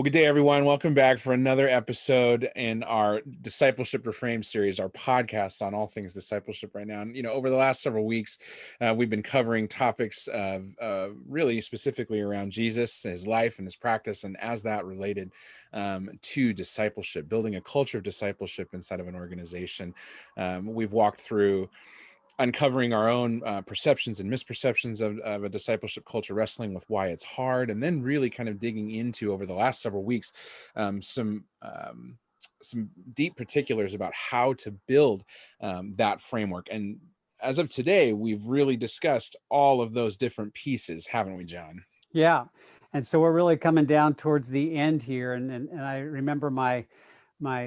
Well, good day, everyone. Welcome back for another episode in our Discipleship Reframed series, our podcast on all things discipleship right now. And, over the last several weeks, we've been covering topics of really specifically around Jesus, his life and his practice, and as that related to discipleship, building a culture of discipleship inside of an organization. We've walked through uncovering our own perceptions and misperceptions of a discipleship culture, wrestling with why it's hard, and then really kind of digging into, over the last several weeks, some deep particulars about how to build that framework. And as of today, we've really discussed all of those different pieces, haven't we, John? Yeah. And so we're really coming down towards the end here. And I remember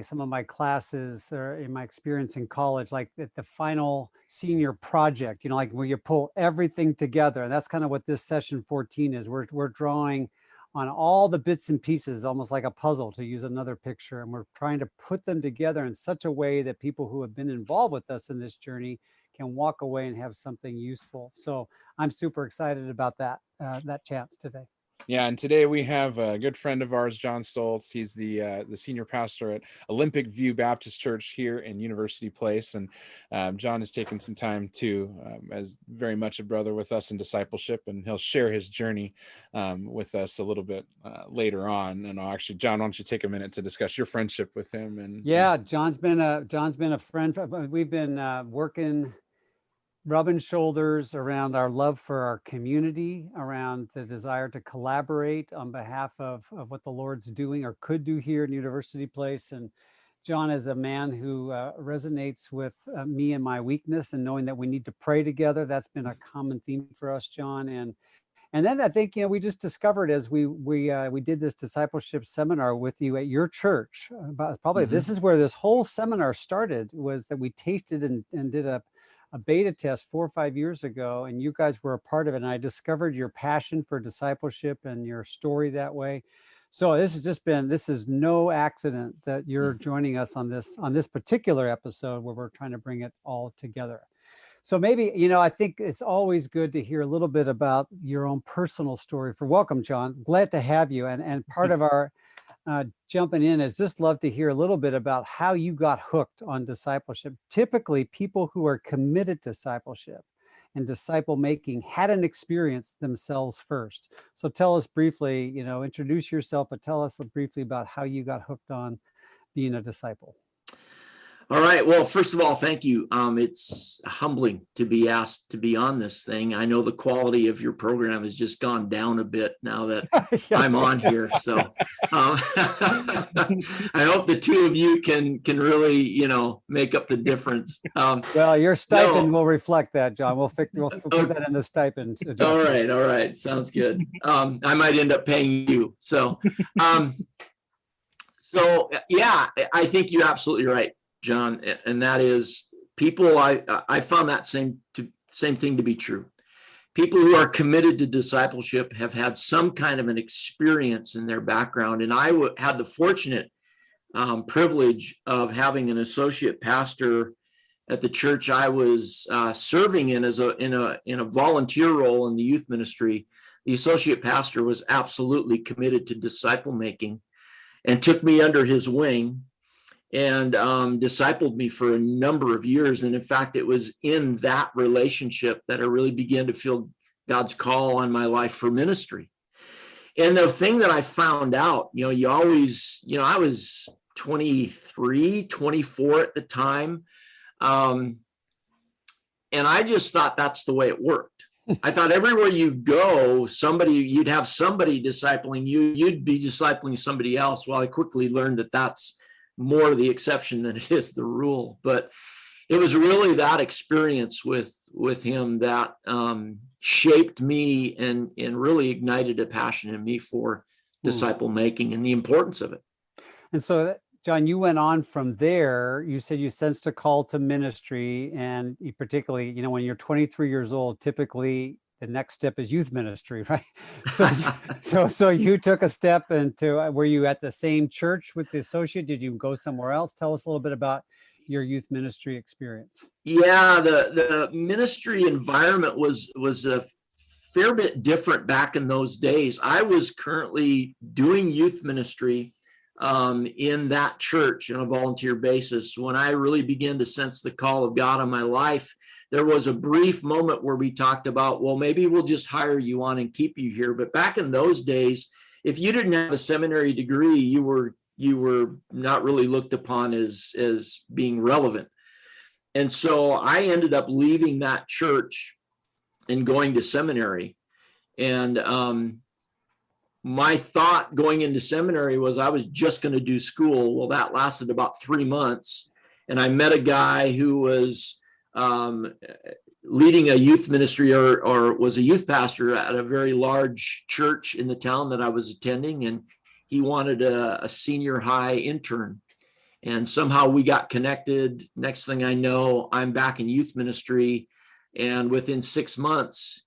some of my classes, or in my experience in college, like at the final senior project, like where you pull everything together. And that's kind of what this session 14 is. We're drawing on all the bits and pieces, almost like a puzzle, to use another picture. And we're trying to put them together in such a way that people who have been involved with us in this journey can walk away and have something useful. So I'm super excited about that chance today. Yeah, and today we have a good friend of ours, John Stolz. He's the senior pastor at Olympic View Baptist Church here in University Place, and John has taken some time to, as very much a brother with us in discipleship, and he'll share his journey with us a little bit later on. And actually, John, why don't you take a minute to discuss your friendship with him? And yeah, John's been a friend. We've been working, rubbing shoulders around our love for our community, around the desire to collaborate on behalf of what the Lord's doing or could do here in University Place. And John is a man who resonates with me and my weakness, and knowing that we need to pray together. That's been a common theme for us, John. And then I think, we just discovered, as we did this discipleship seminar with you at your church, probably this is where this whole seminar started, was that we tasted and did a beta test 4 or 5 years ago, and you guys were a part of it. And I discovered your passion for discipleship and your story that way. So this is no accident that you're joining us on this particular episode, where we're trying to bring it all together. So maybe, I think it's always good to hear a little bit about your own personal story. Welcome, John. Glad to have you. And part of our jumping in is just love to hear a little bit about how you got hooked on discipleship. Typically, people who are committed to discipleship and disciple making had an experience themselves first. So tell us briefly, introduce yourself, but tell us briefly about how you got hooked on being a disciple. All right. Well, first of all, thank you. It's humbling to be asked to be on this thing. I know the quality of your program has just gone down a bit now that I'm on here. So I hope the two of you can really, make up the difference. Well, your stipend will reflect that, John. We'll put that in the stipend adjustment. All right. Sounds good. I might end up paying you. So yeah, I think you're absolutely right, John, and that is, people, I found that same thing to be true. People who are committed to discipleship have had some kind of an experience in their background. And I had the fortunate privilege of having an associate pastor at the church I was serving in in a volunteer role in the youth ministry. The associate pastor was absolutely committed to disciple making and took me under his wing and discipled me for a number of years. And in fact, it was in that relationship that I really began to feel God's call on my life for ministry. And the thing that I found out, I was 23, 24 at the time. And I just thought that's the way it worked. I thought everywhere you go, you'd have somebody discipling you, you'd be discipling somebody else. Well, I quickly learned that that's more the exception than it is the rule. But it was really that experience with him that shaped me and really ignited a passion in me for disciple making and the importance of it. And so, John, you went on from there. You said you sensed a call to ministry, and you particularly, when you're 23 years old, typically the next step is youth ministry, right? So you took a step into, were you at the same church with the associate? Did you go somewhere else? Tell us a little bit about your youth ministry experience. Yeah, the ministry environment was fair bit different back in those days. I was currently doing youth ministry in that church on a volunteer basis. When I really began to sense the call of God on my life, there was a brief moment where we talked about, well, maybe we'll just hire you on and keep you here. But back in those days, if you didn't have a seminary degree, you were not really looked upon as being relevant. And so I ended up leaving that church and going to seminary. And my thought going into seminary was I was just going to do school. Well, that lasted about 3 months. And I met a guy who was leading a youth ministry or was a youth pastor at a very large church in the town that I was attending. And he wanted a senior high intern. And somehow we got connected. Next thing I know, I'm back in youth ministry. And within 6 months,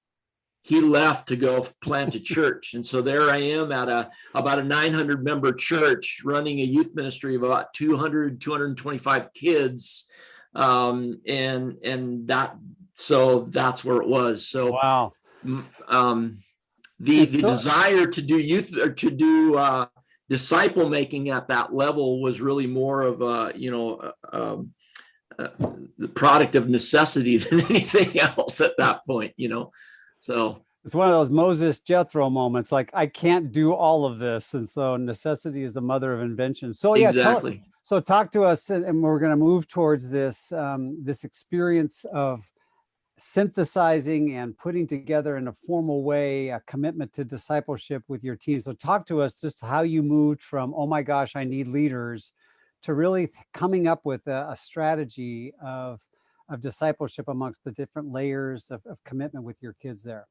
he left to go plant a church. And so there I am at about a 900 member church running a youth ministry of about 225 kids. So that's where it was. So wow. The desire to do youth or to do disciple making at that level was really more of the product of necessity than anything else at that point, So it's one of those Moses Jethro moments, like I can't do all of this, and so necessity is the mother of invention. So yeah, exactly. So talk to us, and we're going to move towards this this experience of synthesizing and putting together in a formal way a commitment to discipleship with your team. So talk to us just how you moved from, oh my gosh, I need leaders, to really coming up with a strategy of discipleship amongst the different layers of commitment with your kids there.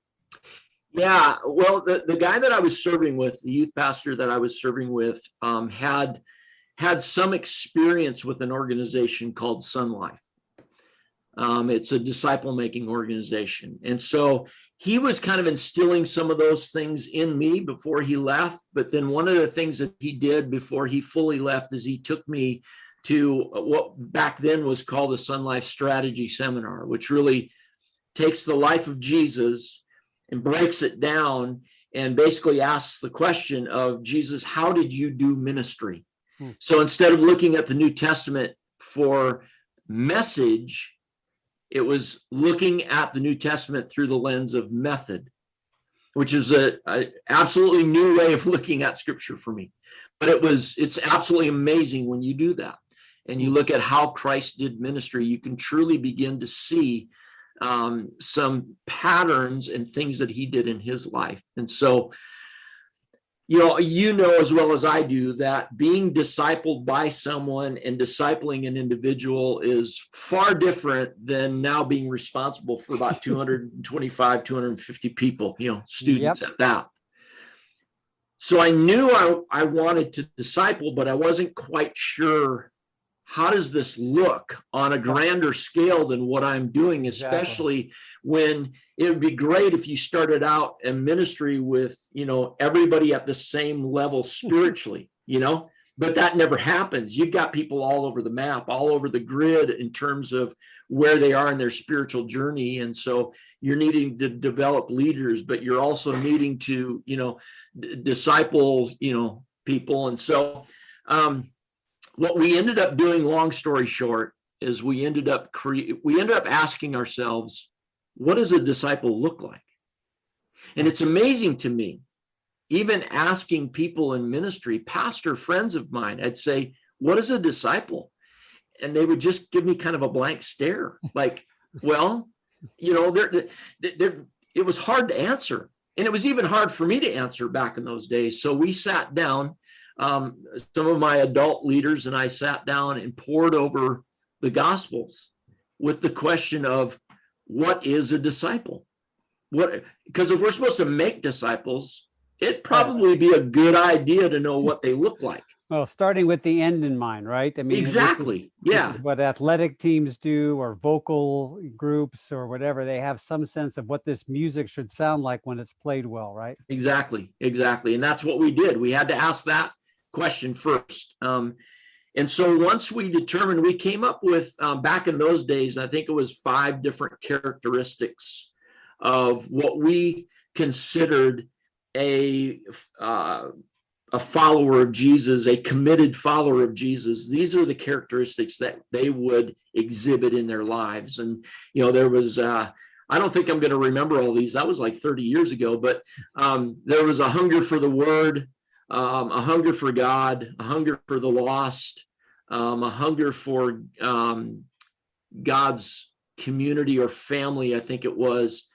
Yeah, well, the guy that I was serving with, the youth pastor that I was serving with, had some experience with an organization called Sun Life. It's a disciple-making organization. And so he was kind of instilling some of those things in me before he left. But then one of the things that he did before he fully left is he took me to what back then was called the Sun Life Strategy Seminar, which really takes the life of Jesus and breaks it down and basically asks the question of, Jesus, how did you do ministry? So instead of looking at the New Testament for message, it was looking at the New Testament through the lens of method, which is a absolutely new way of looking at Scripture for me. But it's absolutely amazing when you do that and you look at how Christ did ministry. You can truly begin to see some patterns and things that he did in his life. And so, you know as well as I do that being discipled by someone and discipling an individual is far different than now being responsible for about 225, 250 people, students at that. So I knew I wanted to disciple, but I wasn't quite sure, how does this look on a grander scale than what I'm doing, especially when it would be great if you started out in ministry with, everybody at the same level spiritually, but that never happens. You've got people all over the map, all over the grid in terms of where they are in their spiritual journey. And so you're needing to develop leaders, but you're also needing to, disciple, people. And so, what we ended up doing, long story short, is we ended up asking ourselves, what does a disciple look like? And it's amazing to me, even asking people in ministry, pastor friends of mine, I'd say, what is a disciple? And they would just give me kind of a blank stare, like, well, it was hard to answer. And it was even hard for me to answer back in those days. So we sat down. Some of my adult leaders and I sat down and pored over the Gospels with the question of, what is a disciple? Because if we're supposed to make disciples, it'd probably be a good idea to know what they look like. Well, starting with the end in mind, right? I mean, exactly. This is what athletic teams do, or vocal groups or whatever. They have some sense of what this music should sound like when it's played well, right? Exactly. And that's what we did. We had to ask that question first. And so once we determined, we came up with, back in those days, I think it was 5 different characteristics of what we considered a follower of Jesus, a committed follower of Jesus, these are the characteristics that they would exhibit in their lives. And, there was, I don't think I'm going to remember all these. That was like 30 years ago, but there was a hunger for the word, a hunger for God, a hunger for the lost, a hunger for God's community or family, I think it was.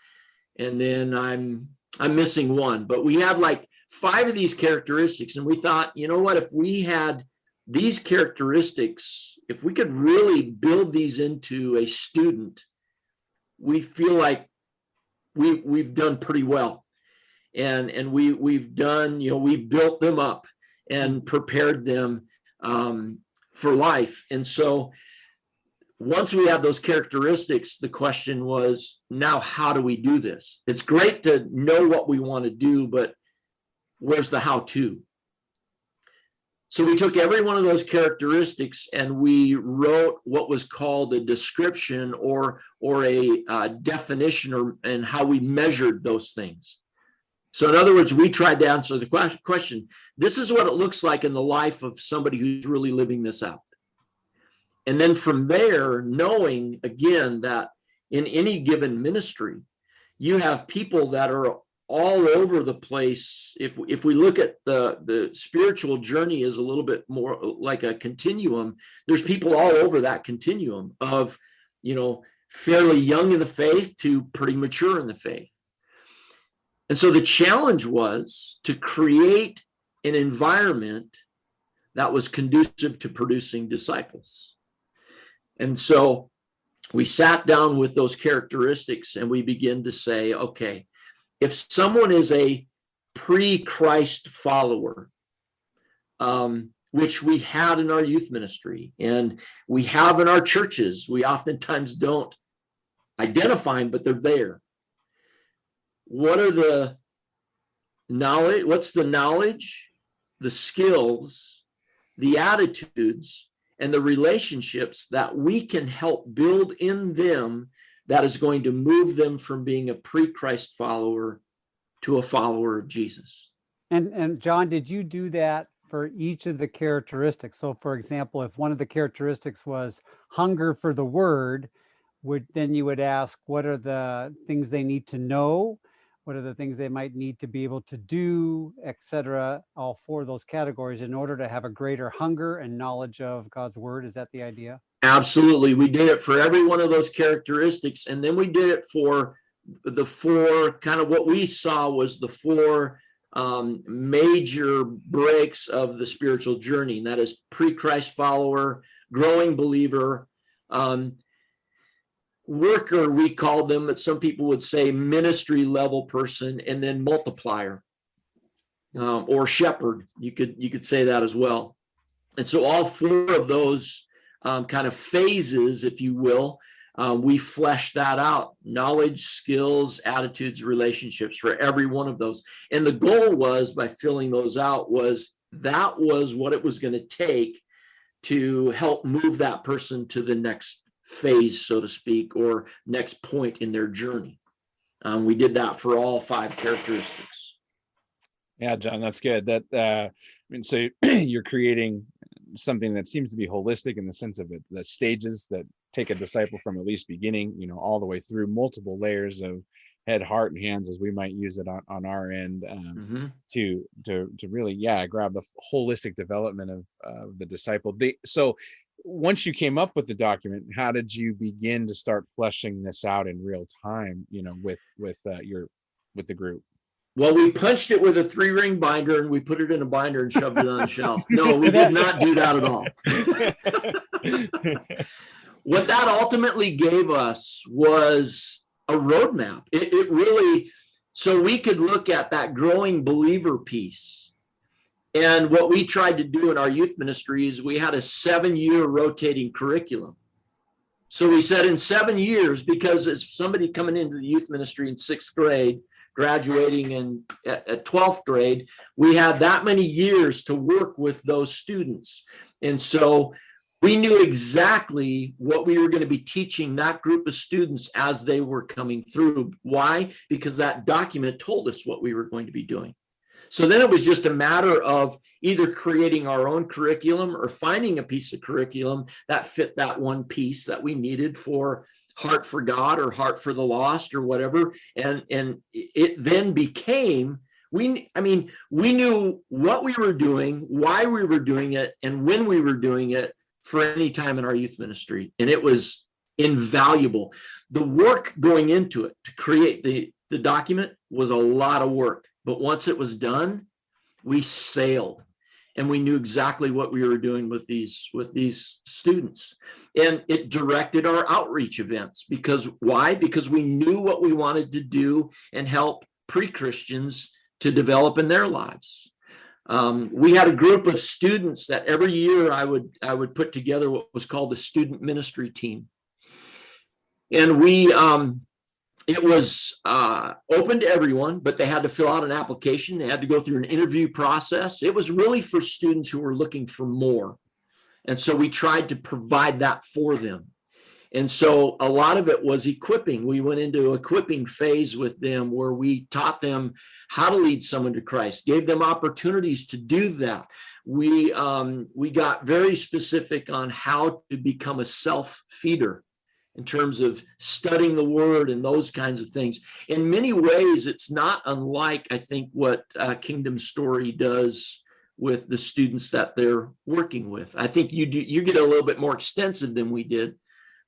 And then I'm missing one, but we had like 5 of these characteristics. And we thought, you know what, if we had these characteristics, if we could really build these into a student, we feel like we've done pretty well. And we've done, we've built them up and prepared them for life. And so once we had those characteristics, the question was, now how do we do this? It's great to know what we want to do, but where's the how-to? So we took every one of those characteristics and we wrote what was called a description or a definition and how we measured those things. So in other words, we tried to answer the question, this is what it looks like in the life of somebody who's really living this out. And then from there, knowing again that in any given ministry, you have people that are all over the place. If we look at the spiritual journey is a little bit more like a continuum, there's people all over that continuum of, fairly young in the faith to pretty mature in the faith. And so the challenge was to create an environment that was conducive to producing disciples. And so we sat down with those characteristics and we began to say, okay, if someone is a pre-Christ follower, which we had in our youth ministry and we have in our churches, we oftentimes don't identify them, but they're there. What are the knowledge? What's the knowledge, the skills, the attitudes, and the relationships that we can help build in them that is going to move them from being a pre-Christ follower to a follower of Jesus? And John, did you do that for each of the characteristics? So for example, if one of the characteristics was hunger for the word, then you would ask, what are the things they need to know? What are the things they might need to be able to do, etc., all 4 of those categories in order to have a greater hunger and knowledge of God's word? Is that the idea? Absolutely. We did it for every one of those characteristics. And then we did it for the 4, kind of what we saw was the 4 major breaks of the spiritual journey. And that is pre-Christ follower, growing believer, worker, we called them, but some people would say ministry level person, and then multiplier or shepherd. You could say that as well. And so all 4 of those kind of phases, if you will, we fleshed that out: knowledge, skills, attitudes, relationships for every one of those. And the goal was, by filling those out, was what it was going to take to help move that person to the next phase, so to speak, or next point in their journey. We did that for all 5 characteristics. Yeah, John, that's good. So you're creating something that seems to be holistic in the sense of it, the stages that take a disciple from at least beginning, all the way through multiple layers of head, heart, and hands, as we might use it on our end, to really, grab the holistic development of the disciple. So once you came up with the document, how did you begin to start fleshing this out in real time, with the group? Well, we punched it with a 3-ring binder and we put it in a binder and shoved it on the shelf. No, we did not do that at all. What that ultimately gave us was a roadmap. It really, so we could look at that growing believer piece. And what we tried to do in our youth ministry is we had a 7-year rotating curriculum. So we said in 7 years, because as somebody coming into the youth ministry in 6th grade, graduating at 12th grade, we had that many years to work with those students. And so We knew exactly what we were going to be teaching that group of students as they were coming through. Why? Because that document told us what we were going to be doing. So then it was just a matter of either creating our own curriculum or finding a piece of curriculum that fit that one piece that we needed for Heart for God or Heart for the Lost or whatever. And it then became, we knew what we were doing, why we were doing it, and when we were doing it for any time in our youth ministry. And it was invaluable. The work going into it to create the document was a lot of work. But once it was done, we sailed, and we knew exactly what we were doing with these students. And it directed our outreach events. Because why? Because we knew what we wanted to do and help pre-Christians to develop in their lives. We had a group of students that every year I would put together what was called the student ministry team. And it was open to everyone, but they had to fill out an application. They had to go through an interview process. It was really for students who were looking for more. And so we tried to provide that for them. And so a lot of it was equipping. We went into equipping phase with them where we taught them how to lead someone to Christ, gave them opportunities to do that. We got very specific on how to become a self-feeder in terms of studying the word and those kinds of things. In many ways, it's not unlike, I think, what Kingdom Story does with the students that they're working with. I think you get a little bit more extensive than we did,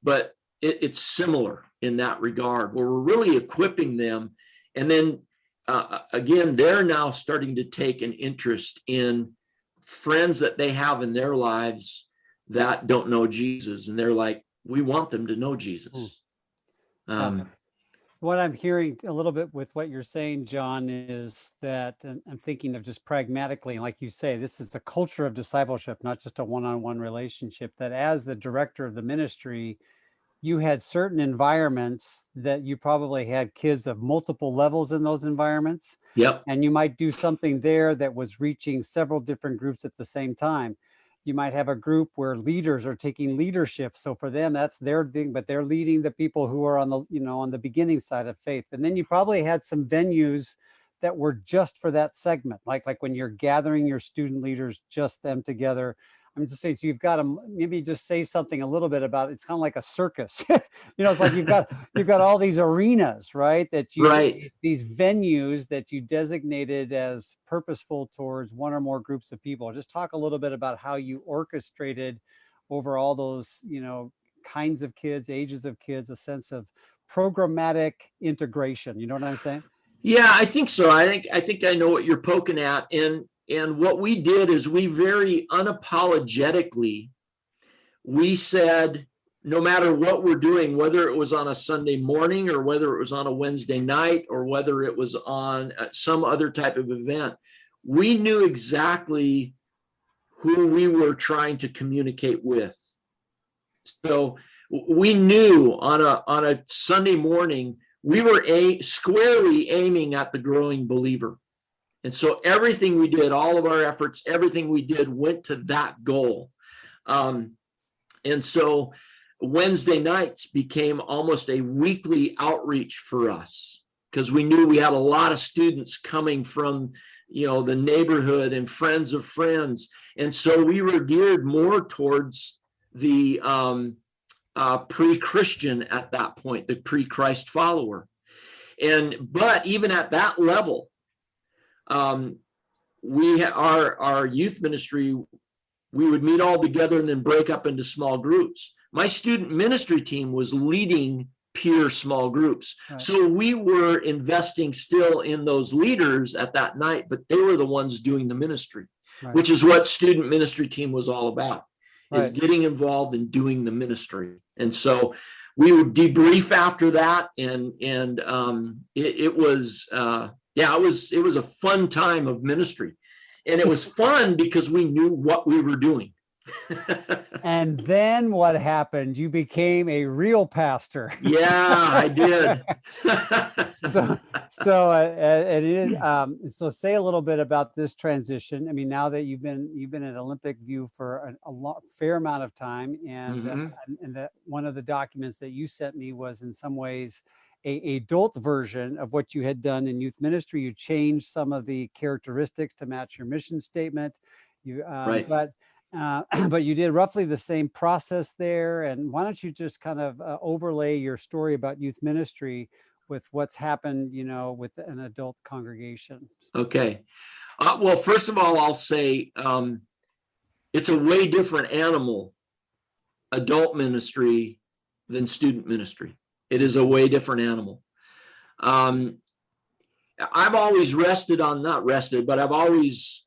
but it's similar in that regard, where we're really equipping them. And then, again, they're now starting to take an interest in friends that they have in their lives that don't know Jesus. And they're like, we want them to know Jesus. What I'm hearing a little bit with what you're saying, John, is that, and I'm thinking of just pragmatically, like you say, this is a culture of discipleship, not just a one-on-one relationship, that as the director of the ministry, you had certain environments that you probably had kids of multiple levels in those environments. Yep. And you might do something there that was reaching several different groups at the same time. You might have a group where leaders are taking leadership. So for them, that's their thing, but they're leading the people who are on the, on the beginning side of faith. And then you probably had some venues that were just for that segment, like when you're gathering your student leaders, just them together. I'm just saying, so you've got to maybe just say something a little bit about it. It's kind of like a circus. It's like you've got all these arenas, right? These venues that you designated as purposeful towards one or more groups of people. Just talk a little bit about how you orchestrated over all those, kinds of kids, ages of kids, a sense of programmatic integration. You know what I'm saying? Yeah, I think so. I think I know what you're poking at. And what we did is we very unapologetically, we said, no matter what we're doing, whether it was on a Sunday morning or whether it was on a Wednesday night or whether it was on some other type of event, we knew exactly who we were trying to communicate with. So we knew on a Sunday morning, we were squarely aiming at the growing believer. And so everything we did, all of our efforts, everything we did went to that goal. And so Wednesday nights became almost a weekly outreach for us because we knew we had a lot of students coming from, the neighborhood and friends of friends. And so we were geared more towards the pre-Christian at that point, the pre-Christ follower. But even at that level, our youth ministry, we would meet all together and then break up into small groups. My student ministry team was leading peer small groups. Right. So we were investing still in those leaders at that night, but they were the ones doing the ministry, right, which is what student ministry team was all about, right, is getting involved in doing the ministry. And so we would debrief after that. And it was a fun time of ministry. And it was fun because we knew what we were doing. And then what happened? You became a real pastor. Yeah, I did. It is. So say a little bit about this transition. I mean, now that you've been at Olympic View for fair amount of time, and that one of the documents that you sent me was in some ways a adult version of what you had done in youth ministry. You changed some of the characteristics to match your mission statement. Right. But you did roughly the same process there. And why don't you just kind of overlay your story about youth ministry with what's happened, with an adult congregation? Okay. Well, first of all, I'll say it's a way different animal, adult ministry, than student ministry. It is a way different animal. I've always I've always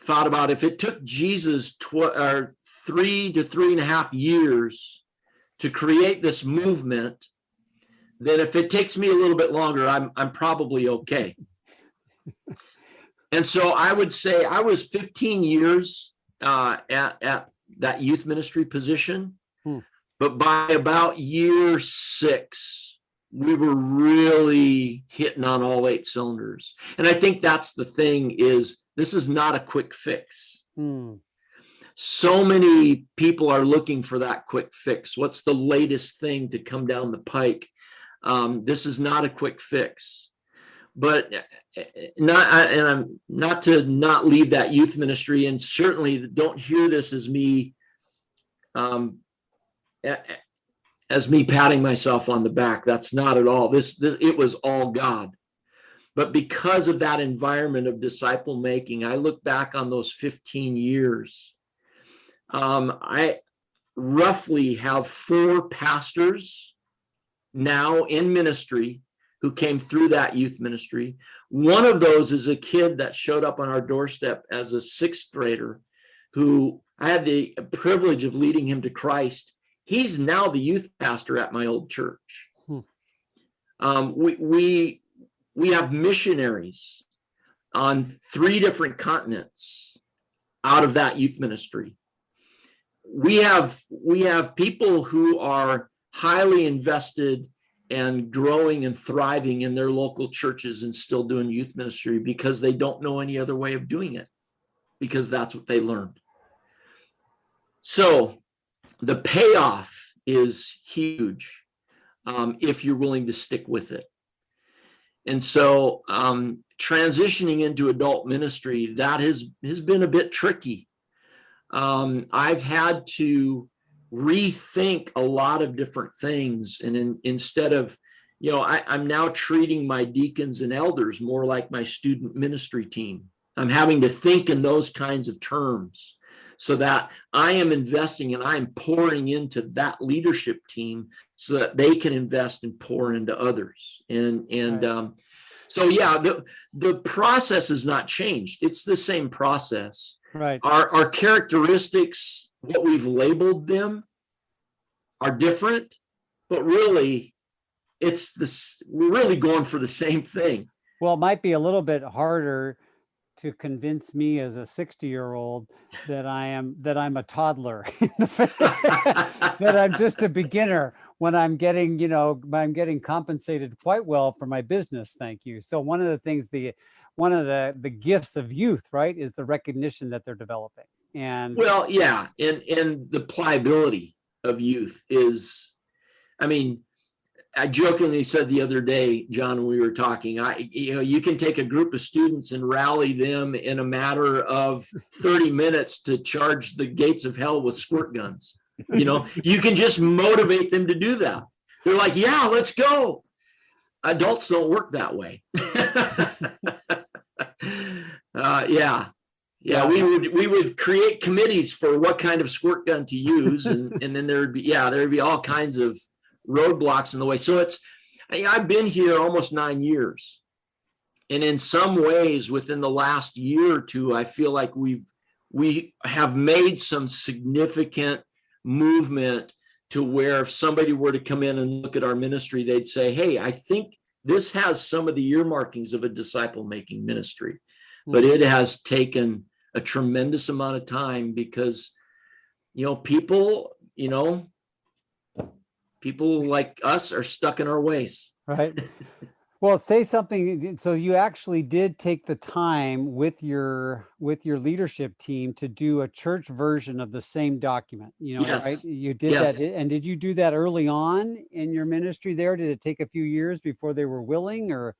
thought about, if it took Jesus 3 to 3.5 years to create this movement, then if it takes me a little bit longer, I'm probably okay. And so I would say I was 15 years at that youth ministry position. But by about year 6, we were really hitting on all 8 cylinders. And I think that's the thing, is this is not a quick fix. So many people are looking for that quick fix. What's the latest thing to come down the pike? This is not a quick fix. But I'm not to not leave that youth ministry, and certainly don't hear this as me patting myself on the back. That's not at all. It was all God. But because of that environment of disciple making, I look back on those 15 years. I roughly have 4 pastors now in ministry who came through that youth ministry. One of those is a kid that showed up on our doorstep as a 6th grader, who I had the privilege of leading him to Christ. He's now the youth pastor at my old church. We have missionaries on 3 different continents out of that youth ministry. We have people who are highly invested and growing and thriving in their local churches and still doing youth ministry because they don't know any other way of doing it, because that's what they learned. So the payoff is huge if you're willing to stick with it. And so transitioning into adult ministry, that has been a bit tricky. I've had to rethink a lot of different things. And instead of, I'm now treating my deacons and elders more like my student ministry team. I'm having to think in those kinds of terms, so that I am investing and I'm pouring into that leadership team so that they can invest and pour into others. So yeah, the process has not changed. It's the same process. Right. Our characteristics, what we've labeled them, are different, but really we're really going for the same thing. Well, it might be a little bit harder to convince me as a 60-year-old that I'm a toddler, that I'm just a beginner when I'm getting compensated quite well for my business. Thank you. So one of the things, one of the gifts of youth, right, is the recognition that they're developing. And well, yeah, and the pliability of youth is, I jokingly said the other day, John, when we were talking, you can take a group of students and rally them in a matter of 30 minutes to charge the gates of hell with squirt guns. You can just motivate them to do that. They're like, yeah, let's go. Adults don't work that way. We would create committees for what kind of squirt gun to use, and then there'd be all kinds of roadblocks in the way. So I've been here almost 9 years, and in some ways within the last year or two, I feel like we have made some significant movement to where if somebody were to come in and look at our ministry, they'd say, hey, I think this has some of the earmarkings of a disciple making ministry, but it has taken a tremendous amount of time, because people, people like us are stuck in our ways. Right. Well, say something. So you actually did take the time with your leadership team to do a church version of the same document, Yes. right? You did Yes. that. And did you do that early on in your ministry there? Did it take a few years before they were willing, or?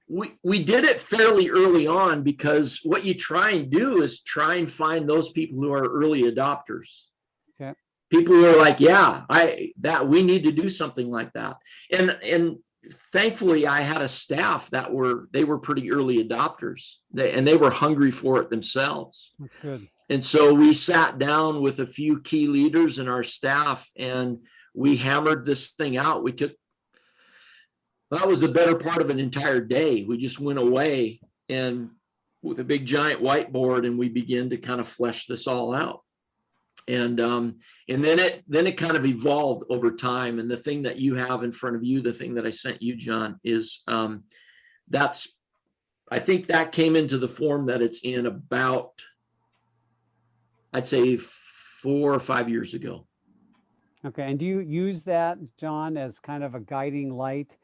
We did it fairly early on, because what you try and do is try and find those people who are early adopters. Okay. People who are like, yeah, we need to do something like that. And thankfully I had a staff that were pretty early adopters, and they were hungry for it themselves. That's good. And so we sat down with a few key leaders in our staff, and we hammered this thing out. That was the better part of an entire day. We just went away and with a big giant whiteboard, and we began to kind of flesh this all out. And then it kind of evolved over time. And the thing that you have in front of you, the thing that I sent you, John, is I think that came into the form that it's in about, I'd say 4 or 5 years ago. Okay. And do you use that, John, as kind of a guiding light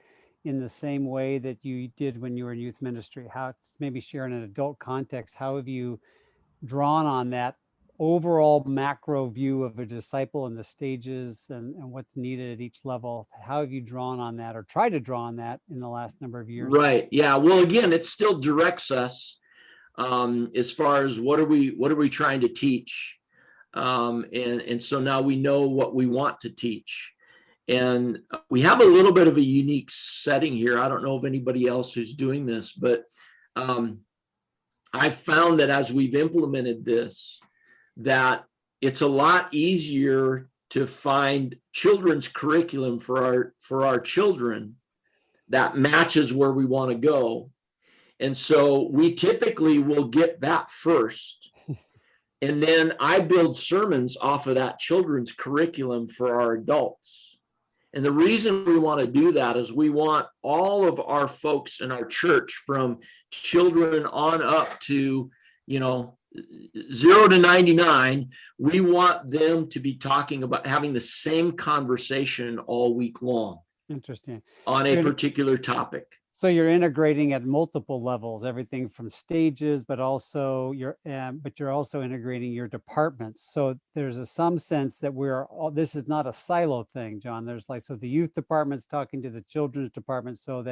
in the same way that you did when you were in youth ministry? How it's maybe share in an adult context, how have you drawn on that overall macro view of a disciple and the stages and what's needed at each level? How have you drawn on that, or tried to draw on that, in the last number of years? Right. Yeah. Well, again, it still directs us as far as what are we trying to teach. And so now we know what we want to teach. And we have a little bit of a unique setting here. I don't know of anybody else who's doing this, but I've found that as we've implemented this, that it's a lot easier to find children's curriculum for our children that matches where we want to go. And so we typically will get that first. And then I build sermons off of that children's curriculum for our adults. And the reason we want to do that is we want all of our folks in our church, from children on up to, 0 to 99, we want them to be talking about having the same conversation all week long. Interesting. On a particular topic. So you're integrating at multiple levels, everything from stages, but you're also integrating your departments. So there's some sense that this is not a silo thing, John. There's so the youth department's talking to the children's department, so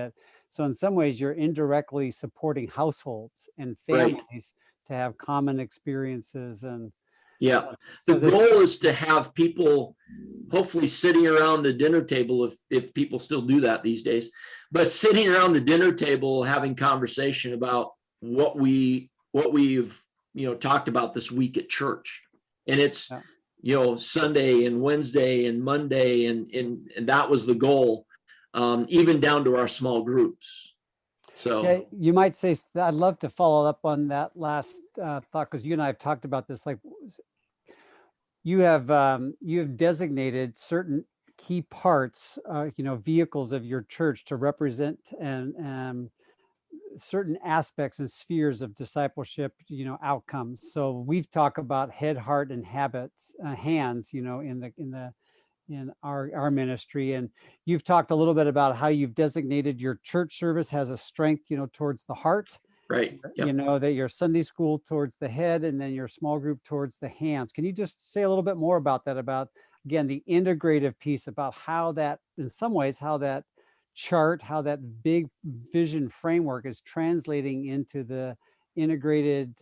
in some ways you're indirectly supporting households and families, right, to have common experiences. And yeah, the goal is to have people hopefully sitting around the dinner table, if people still do that these days, but sitting around the dinner table having conversation about what we've talked about this week at church. And it's Sunday and Wednesday and Monday, and that was the goal, even down to our small groups. So yeah, you might say, I'd love to follow up on that last thought, because you and I have talked about this. You have designated certain key parts, vehicles of your church to represent and certain aspects and spheres of discipleship, outcomes. So we've talked about head, heart, and habits, hands, in our ministry. And you've talked a little bit about how you've designated your church service has a strength, towards the heart. Right. Yep. That your Sunday school towards the head, and then your small group towards the hands. Can you just say a little bit more about that, about, again, the integrative piece, about how that, in some ways, how that chart, how that big vision framework is translating into the integrated,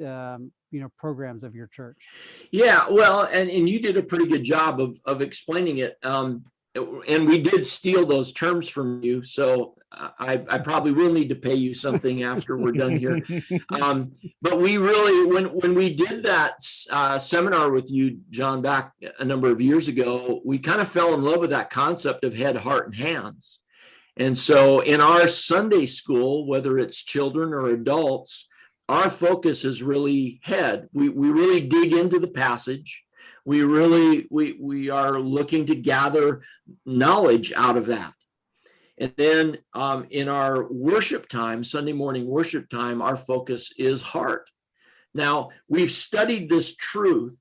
programs of your church? Yeah, well, and you did a pretty good job of explaining it. And we did steal those terms from you, so I probably will need to pay you something after we're done here. But we really, when we did that seminar with you, John, back a number of years ago, we kind of fell in love with that concept of head, heart, and hands. And so in our Sunday school, whether it's children or adults, our focus is really head. We really dig into the passage. We are looking to gather knowledge out of that. And then in our worship time, Sunday morning worship time, our focus is heart. Now, we've studied this truth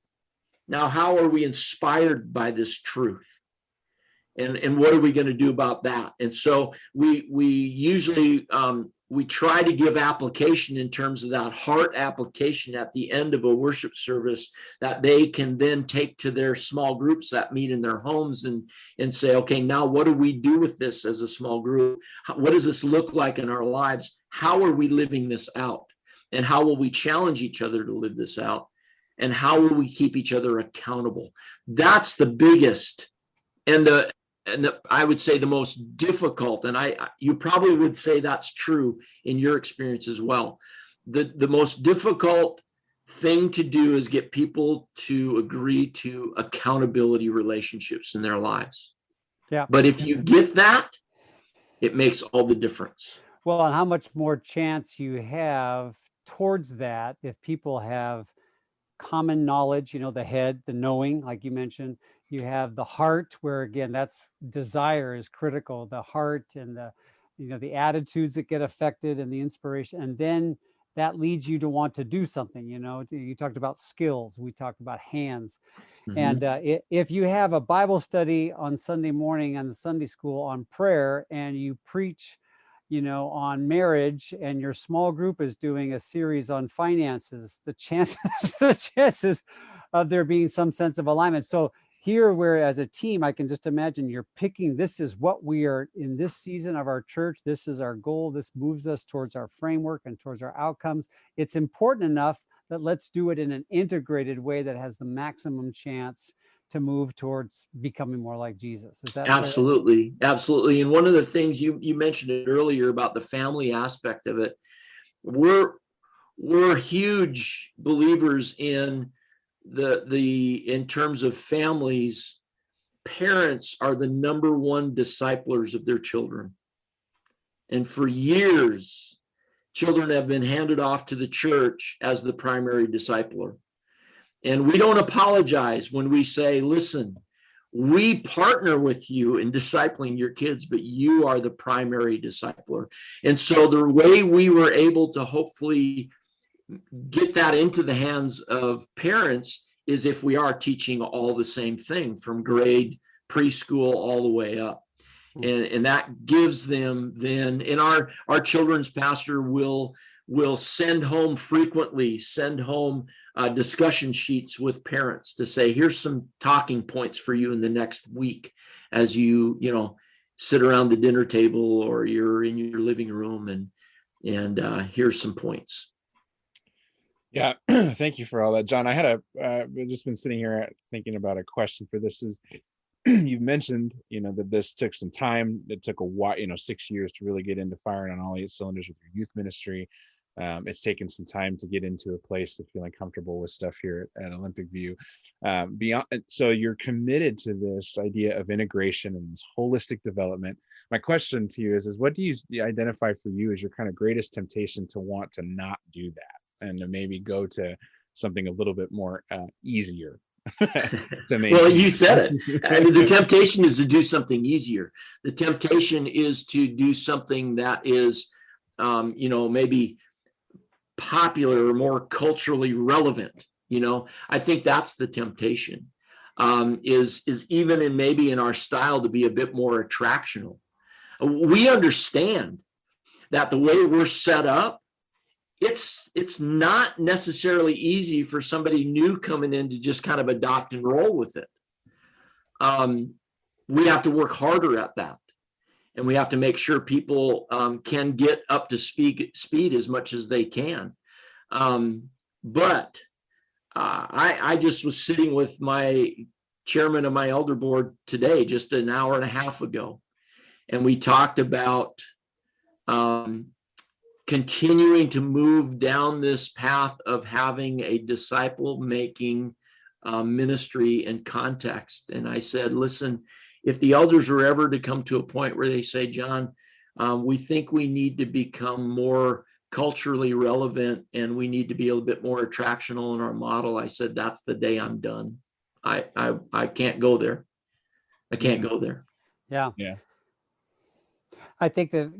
Now, how are we inspired by this truth? And what are we going to do about that? And so we usually we try to give application in terms of that heart application at the end of a worship service that they can then take to their small groups that meet in their homes and say, okay, now what do we do with this as a small group? What does this look like in our lives? How are we living this out? And how will we challenge each other to live this out? And how will we keep each other accountable? That's the biggest and I would say the most difficult, and you probably would say that's true in your experience as well. The most difficult thing to do is get people to agree to accountability relationships in their lives. Yeah. But if you get that, it makes all the difference. Well, and how much more chance you have towards that if people have common knowledge, the head, the knowing, like you mentioned. You have the heart, where again, that's desire is critical. The heart and the attitudes that get affected and the inspiration, and then that leads you to want to do something. You talked about skills, we talked about hands, and if you have a Bible study on Sunday morning and the Sunday school on prayer, and you preach, on marriage, and your small group is doing a series on finances, the chances of there being some sense of alignment. So here, where as a team, I can just imagine you're picking, this is what we are in this season of our church. This is our goal. This moves us towards our framework and towards our outcomes. It's important enough that let's do it in an integrated way that has the maximum chance to move towards becoming more like Jesus. Is that absolutely fair? Absolutely. And one of the things you mentioned it earlier about the family aspect of it, we're huge believers in in terms of families. Parents are the number one disciplers of their children. And for years, children have been handed off to the church as the primary discipler. And we don't apologize when we say, listen, we partner with you in discipling your kids, but you are the primary discipler. And so the way we were able to hopefully get that into the hands of parents is if we are teaching all the same thing from grade preschool all the way up. And that gives them then, and our children's pastor will send home discussion sheets with parents to say, here's some talking points for you in the next week as you sit around the dinner table or you're in your living room, and here's some points. Yeah, thank you for all that, John. I had just been sitting here thinking about a question for this. Is you've mentioned, that this took some time. It took a while, 6 years to really get into firing on all 8 cylinders with your youth ministry. It's taken some time to get into a place of feeling comfortable with stuff here at Olympic View. So you're committed to this idea of integration and this holistic development. My question to you is what do you identify for you as your kind of greatest temptation to want to not do that and to maybe go to something a little bit more easier? Well, you said it. I mean, the temptation is to do something easier. The temptation is to do something that is, maybe popular or more culturally relevant. I think that's the temptation. Is even in our style to be a bit more attractional. We understand that the way we're set up, it's not necessarily easy for somebody new coming in to just kind of adopt and roll with it. We have to work harder at that. And we have to make sure people can get up to speed as much as they can. But I just was sitting with my chairman of my elder board today, just an hour and a half ago. And we talked about continuing to move down this path of having a disciple-making ministry and context. And I said, listen, if the elders were ever to come to a point where they say, John, we think we need to become more culturally relevant and we need to be a little bit more attractional in our model, I said, that's the day I'm done. I can't go there. I can't go there. Yeah. I think that,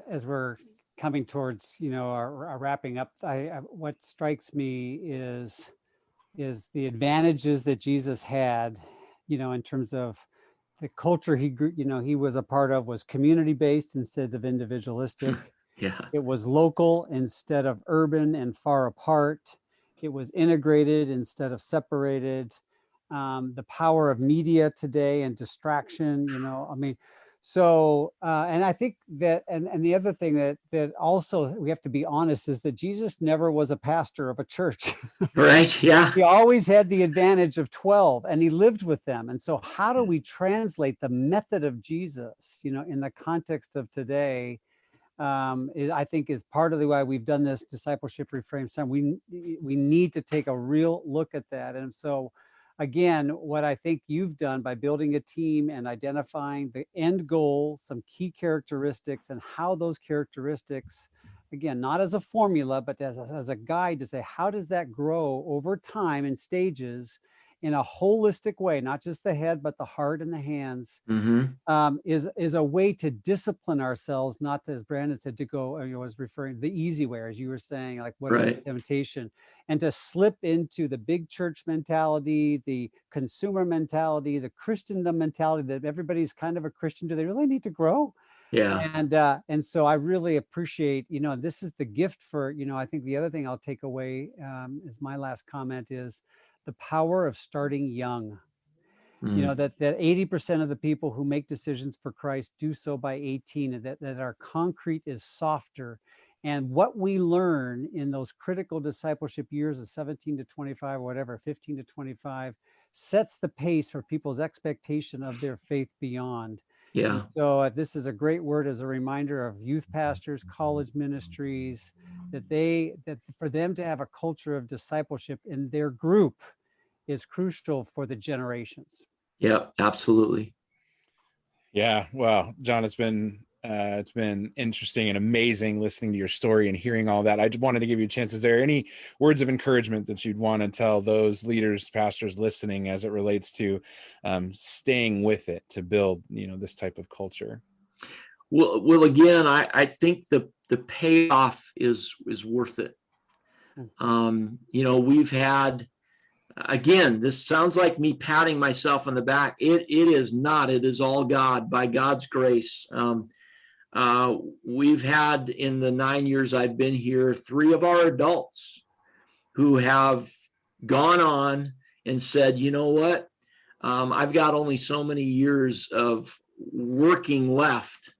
as we're coming towards, our wrapping up, what strikes me is is the advantages that Jesus had, in terms of the culture he grew, he was a part of was community-based instead of individualistic. Yeah. It was local instead of urban and far apart. It was integrated instead of separated. The power of media today and distraction, and I think that, and the other thing that also we have to be honest is that Jesus never was a pastor of a church. Right. Yeah. He always had the advantage of 12 and he lived with them. And so how do we translate the method of Jesus, in the context of today? I think is part of the why we've done this discipleship reframed. We need to take a real look at that. And so again, what I think you've done by building a team and identifying the end goal, some key characteristics, and how those characteristics, again, not as a formula, but as a guide to say, how does that grow over time in stages in a holistic way, not just the head, but the heart and the hands, is a way to discipline ourselves, not to, as Brandon said, to go, was referring the easy way, as you were saying, like what is temptation, and to slip into the big church mentality, the consumer mentality, the Christendom mentality that everybody's kind of a Christian. Do they really need to grow? Yeah. And so I really appreciate, this is the gift for, I think the other thing I'll take away as my last comment is the power of starting young. That 80% of the people who make decisions for Christ do so by 18, and that our concrete is softer. And what we learn in those critical discipleship years of 17 to 25, or whatever, 15 to 25, sets the pace for people's expectation of their faith beyond. Yeah. And so this is a great word as a reminder of youth pastors, college ministries, that for them to have a culture of discipleship in their group is crucial for the generations. Yeah, absolutely. Yeah. Well, John, it's been interesting and amazing listening to your story and hearing all that. I just wanted to give you a chance. Is there any words of encouragement that you'd want to tell those leaders, pastors listening as it relates to staying with it to build, this type of culture? Well, again, I think the payoff is worth it. We've had, again, this sounds like me patting myself on the back. It is not. It is all God, by God's grace. We've had, in the 9 years I've been here, 3 of our adults who have gone on and said, you know what? I've got only so many years of working left.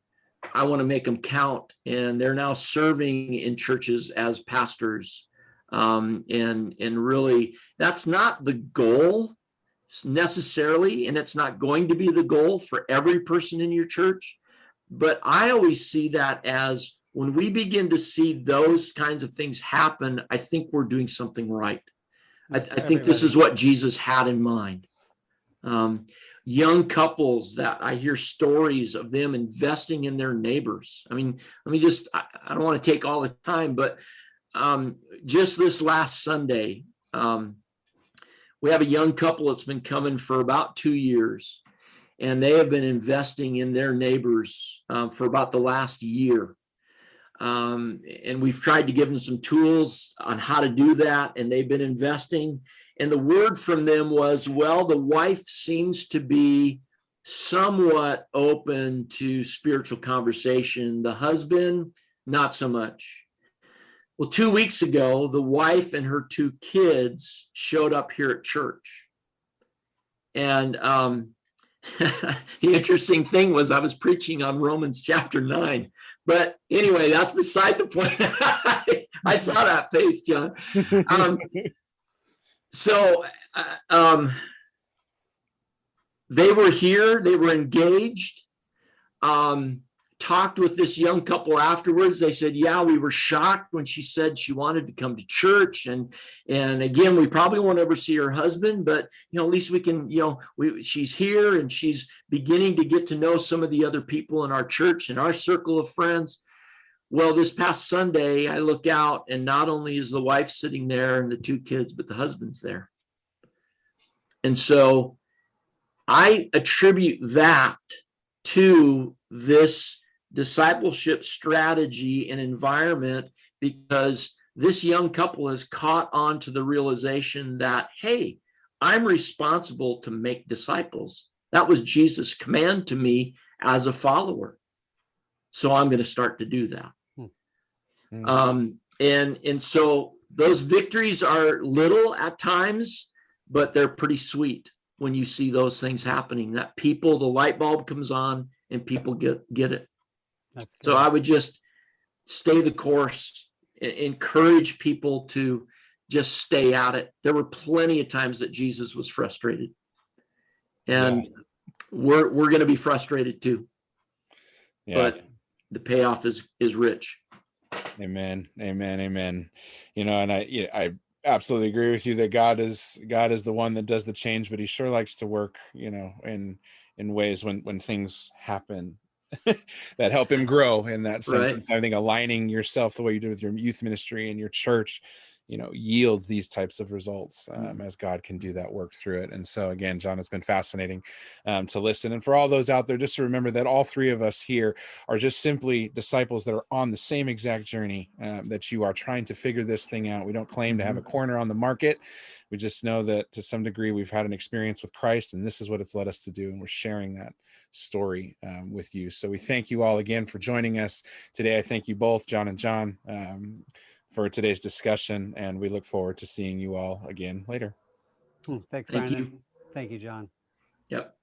I want to make them count. And they're now serving in churches as pastors. And really, that's not the goal necessarily, and it's not going to be the goal for every person in your church. But I always see that as, when we begin to see those kinds of things happen, I think we're doing something right. I think this is what Jesus had in mind. Young couples that I hear stories of them investing in their neighbors. I mean, I don't want to take all the time, but just this last Sunday, we have a young couple that's been coming for about 2 years, and they have been investing in their neighbors for about the last year. And we've tried to give them some tools on how to do that, and they've been investing. And the word from them was, well, the wife seems to be somewhat open to spiritual conversation. The husband, not so much. Well, 2 weeks ago, the wife and her 2 kids showed up here at church. And the interesting thing was, I was preaching on Romans chapter 9. But anyway, that's beside the point. I saw that face, John. So they were here, they were engaged, talked with this young couple afterwards. They said, yeah, we were shocked when she said she wanted to come to church. And again, we probably won't ever see her husband, but, at least we can, she's here and she's beginning to get to know some of the other people in our church and our circle of friends. Well, this past Sunday, I look out, and not only is the wife sitting there and the 2 kids, but the husband's there. And so I attribute that to this discipleship strategy and environment, because this young couple has caught on to the realization that, hey, I'm responsible to make disciples. That was Jesus' command to me as a follower. So I'm going to start to do that. And so those victories are little at times, but they're pretty sweet when you see those things happening, that people, the light bulb comes on and people get it. That's good. So I would just stay the course, encourage people to just stay at it. There were plenty of times that Jesus was frustrated, and we're going to be frustrated too. But the payoff is rich. Amen. You know, and I absolutely agree with you that God is the one that does the change, but he sure likes to work, you know, in ways when things happen that help him grow in that sense. Right. And so I think aligning yourself the way you do with your youth ministry and your church, you know, yields these types of results as God can do that work through it. And so again, John, it's been fascinating to listen. And for all those out there, just to remember that all three of us here are just simply disciples that are on the same exact journey that you are, trying to figure this thing out. We don't claim to have a corner on the market. We just know that to some degree we've had an experience with Christ, and this is what it's led us to do. And we're sharing that story with you. So we thank you all again for joining us today. I thank you both, John and John, for today's discussion, and we look forward to seeing you all again later. Thanks, Thank Brandon. you. Thank you, John. Yep.